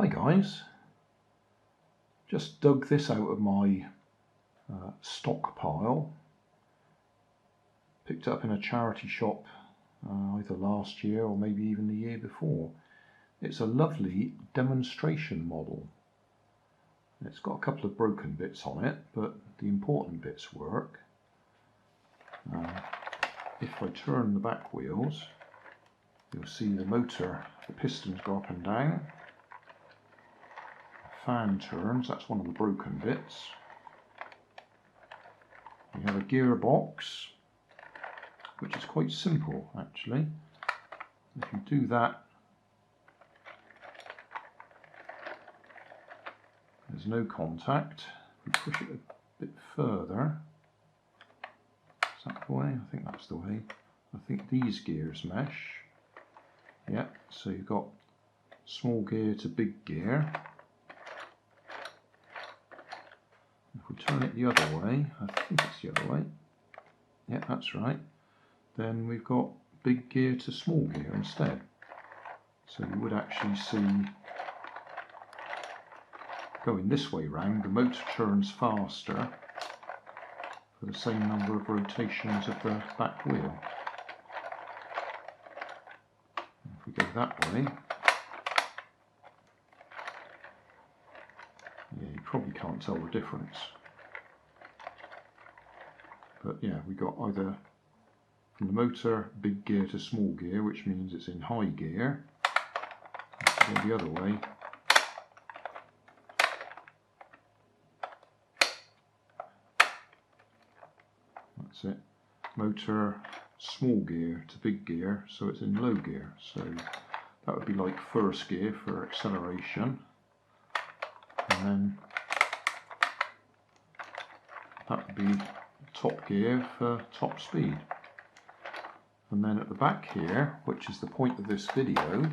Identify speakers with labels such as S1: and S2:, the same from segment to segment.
S1: Hi guys, just dug this out of my stockpile, picked up in a charity shop either last year or maybe even the year before. It's a lovely demonstration model. It's got a couple of broken bits on it, but the important bits work. If I turn the back wheels, you'll see the motor, the pistons go up and down. The fan turns, that's one of the broken bits. We have a gearbox, which is quite simple actually. If you do that, there's no contact. If we push it a bit further, is that the way? I think that's the way. I think these gears mesh. Yeah, so you've got small gear to big gear. If we turn it the other way, I think it's the other way. Yeah, that's right. Then we've got big gear to small gear instead. So you would actually see, going this way round, the motor turns faster for the same number of rotations of the back wheel. If we go that way, yeah, you probably can't tell the difference. But yeah, we got either from the motor big gear to small gear, which means it's in high gear. Let's go the other way. That's it. Motor small gear to big gear, so it's in low gear. So that would be like first gear for acceleration, and then that would be top gear for top speed. And then at the back here, which is the point of this video,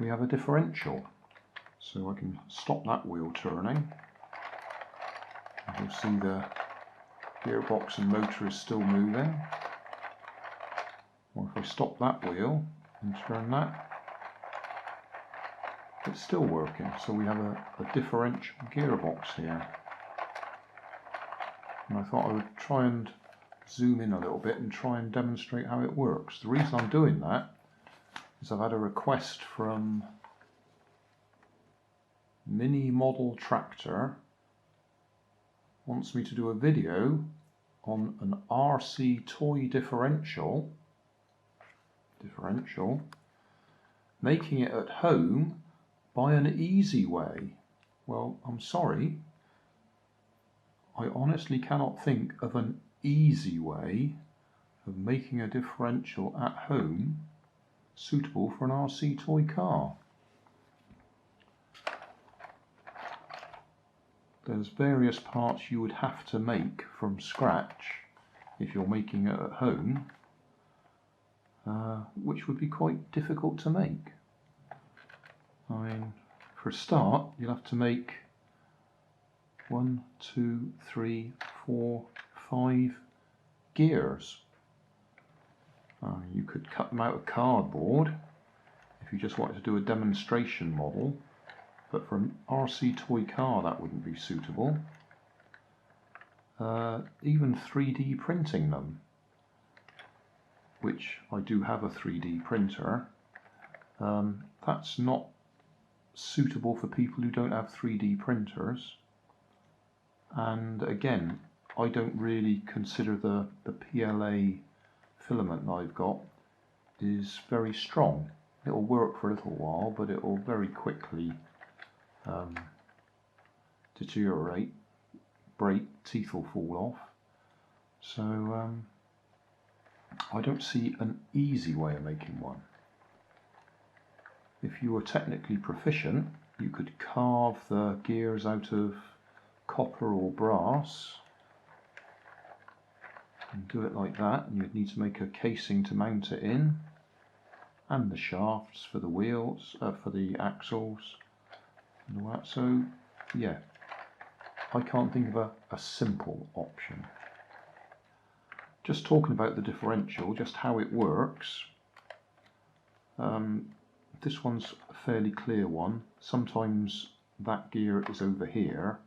S1: we have a differential. So I can stop that wheel turning. And you'll see the gearbox and motor is still moving. Or if I stop that wheel and turn that, it's still working. So we have a differential gearbox here. And I thought I would try and zoom in a little bit and try and demonstrate how it works. The reason I'm doing that is I've had a request from Mini Model Tractor, wants me to do a video on an RC toy differential, making it at home by an easy way. Well, I'm sorry, I honestly cannot think of an easy way of making a differential at home suitable for an RC toy car. There's various parts you would have to make from scratch if you're making it at home, which would be quite difficult to make. I mean, for a start, you'll have to make 1, 2, 3, 4, 5 gears. You could cut them out of cardboard if you just wanted to do a demonstration model, but for an RC toy car that wouldn't be suitable. Even 3D printing them, which I do have a 3D printer, that's not suitable for people who don't have 3D printers. And again, I don't really consider the PLA filament that I've got is very strong. It'll work for a little while, but it will very quickly deteriorate, break, teeth will fall off. So I don't see an easy way of making one. If you were technically proficient, you could carve the gears out of copper or brass and do it like that, and you'd need to make a casing to mount it in, and the shafts for the wheels, for the axles and all that. So yeah, I can't think of a simple option. Just talking about the differential, just how it works, this one's a fairly clear one. Sometimes that gear is over here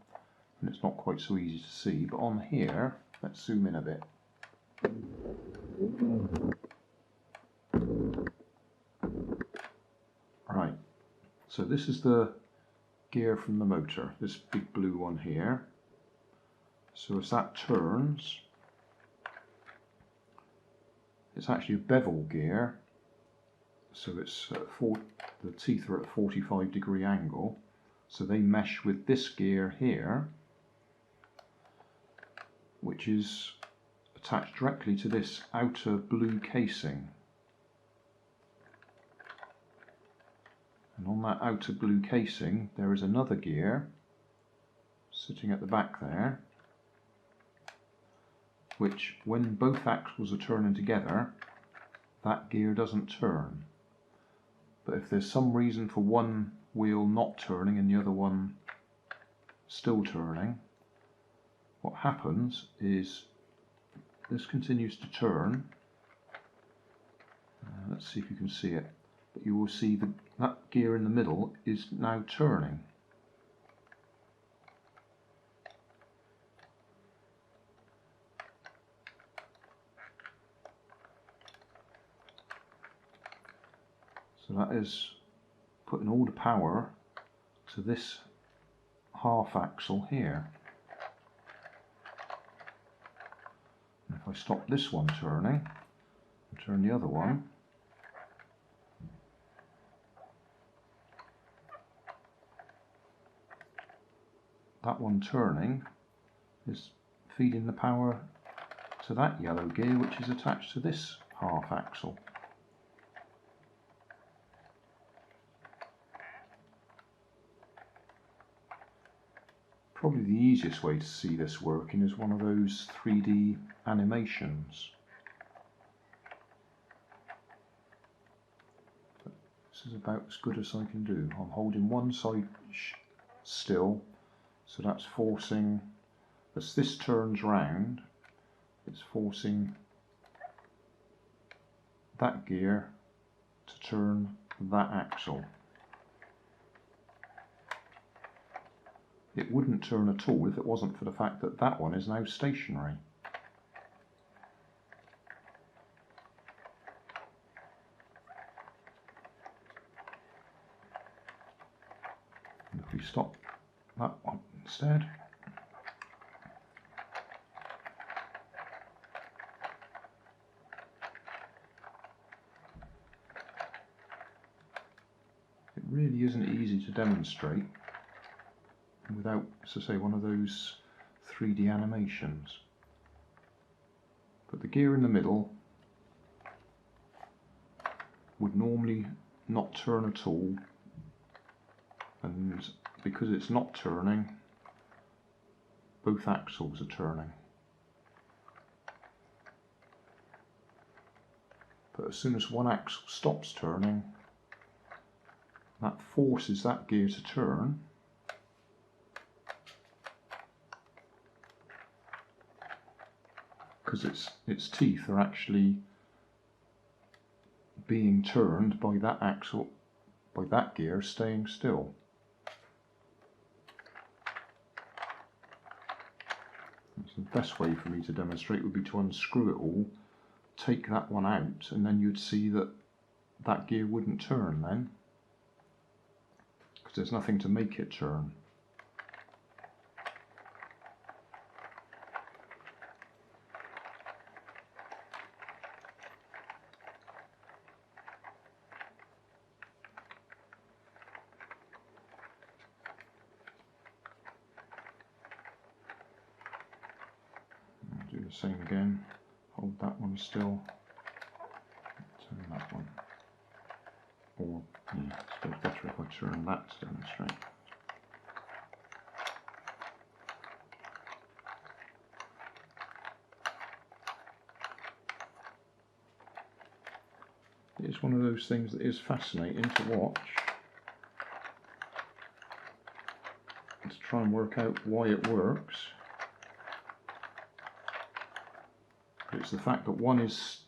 S1: and it's not quite so easy to see, but on here, let's zoom in a bit. Right, so this is the gear from the motor, this big blue one here. So as that turns, it's actually a bevel gear, so it's the teeth are at a 45-degree angle, so they mesh with this gear here, which is attached directly to this outer blue casing. And on that outer blue casing there is another gear sitting at the back there, which when both axles are turning together, that gear doesn't turn. But if there's some reason for one wheel not turning and the other one still turning, what happens is this continues to turn. Let's see if you can see it. But you will see that gear in the middle is now turning. So that is putting all the power to this half axle here. And if I stop this one turning and turn the other one, that one turning is feeding the power to that yellow gear, which is attached to this half axle. Probably the easiest way to see this working is one of those 3D animations. But this is about as good as I can do. I'm holding one side still, so that's forcing, as this turns round, it's forcing that gear to turn that axle. It wouldn't turn at all if it wasn't for the fact that that one is now stationary. And if we stop that one instead, it really isn't easy to demonstrate without, as I say, one of those 3D animations. But the gear in the middle would normally not turn at all, and because it's not turning, both axles are turning. But as soon as one axle stops turning, that forces that gear to turn, because its teeth are actually being turned by that axle, by that gear staying still. So the best way for me to demonstrate would be to unscrew it all, take that one out, and then you'd see that that gear wouldn't turn then, because there's nothing to make it turn. Do the same again, hold that one still, turn that one, or yeah, I suppose better if I turn that to demonstrate. It's one of those things that is fascinating to watch, and to try and work out why it works. It's the fact that one is,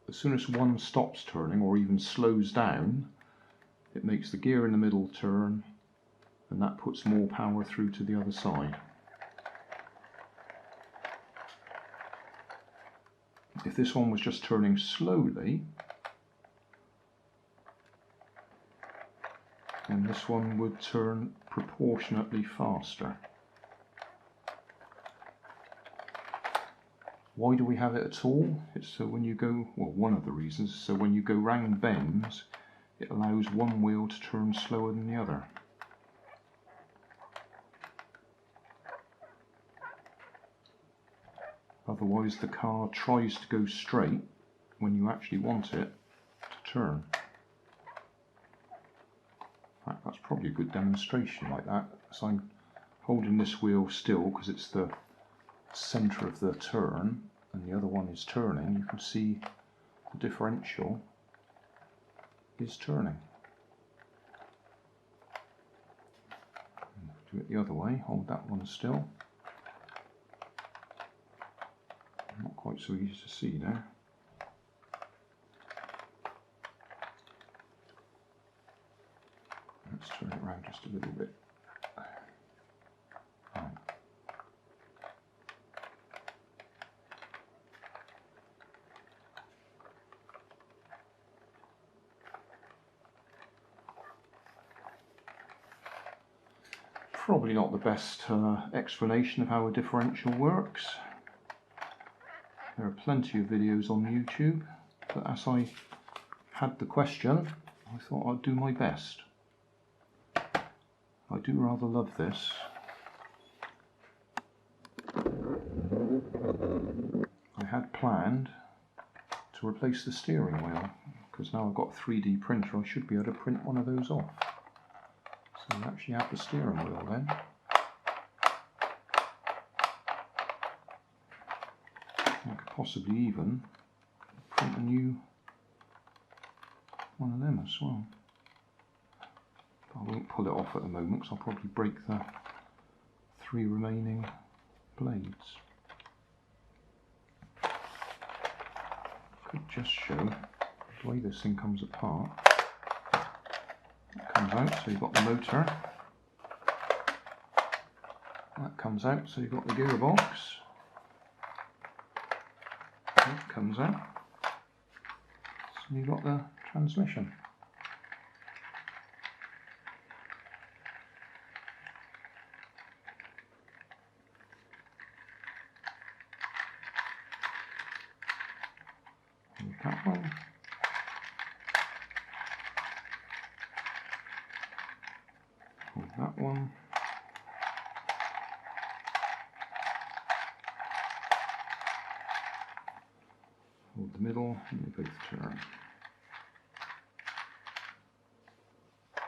S1: as soon as one stops turning or even slows down, it makes the gear in the middle turn, and that puts more power through to the other side. If this one was just turning slowly, then this one would turn proportionately faster. Why do we have it at all? It's so when you go, well, one of the reasons, so when you go round bends, it allows one wheel to turn slower than the other. Otherwise the car tries to go straight when you actually want it to turn. In fact, that's probably a good demonstration like that. So I'm holding this wheel still because it's the centre of the turn and the other one is turning. You can see the differential is turning. Do it the other way, hold that one still. Not quite so easy to see now. Let's turn it around just a little bit. Right. Probably not the best explanation of how a differential works. There are plenty of videos on YouTube, but as I had the question, I thought I'd do my best. I do rather love this. I had planned to replace the steering wheel, because now I've got a 3D printer, I should be able to print one of those off. So I actually have the steering wheel then. I could possibly even print a new one of them as well. But I won't pull it off at the moment because I'll probably break the 3 remaining blades. Could just show the way this thing comes apart. It comes out, so you've got the motor. That comes out, so you've got the gearbox. That comes out, so you've got the transmission. Hold that one. Hold that one. Hold the middle, and they both turn.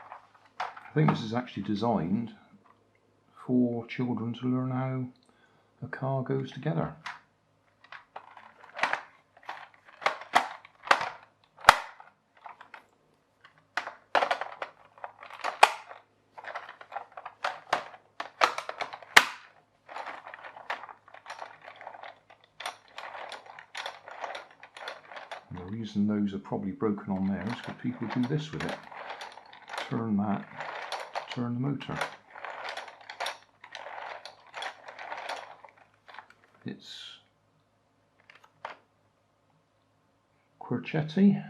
S1: I think this is actually designed for children to learn how a car goes together. And the reason those are probably broken on there is because people do this with it. Turn that to turn the motor. It's Quercetti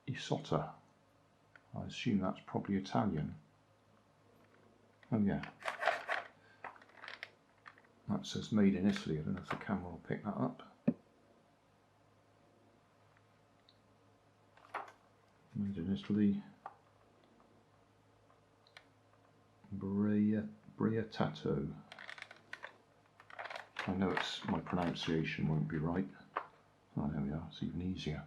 S1: Isotta. I assume that's probably Italian. Oh yeah. That says made in Italy. I don't know if the camera will pick that up. Made in Italy. Breyettato. I know it's my pronunciation won't be right. Oh, there we are. It's even easier.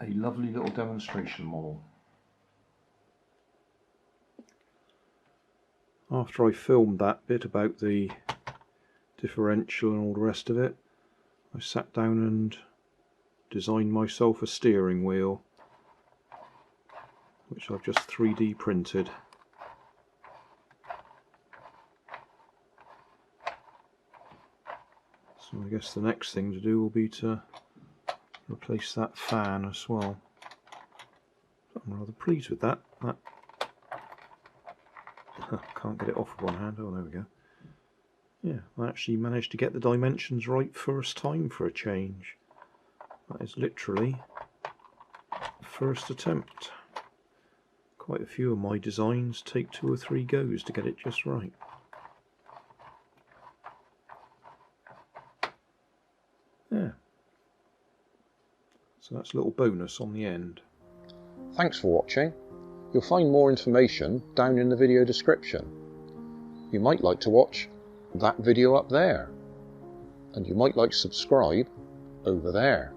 S1: A lovely little demonstration model. After I filmed that bit about the differential and all the rest of it, I sat down and designed myself a steering wheel, which I've just 3D printed. So I guess the next thing to do will be to replace that fan as well. I'm rather pleased with that. Can't get it off with one hand. Oh, there we go. Yeah, I actually managed to get the dimensions right first time for a change. That is literally first attempt. Quite a few of my designs take 2 or 3 goes to get it just right. Yeah. So that's a little bonus on the end.
S2: Thanks for watching. You'll find more information down in the video description. You might like to watch that video up there, and you might like to subscribe over there.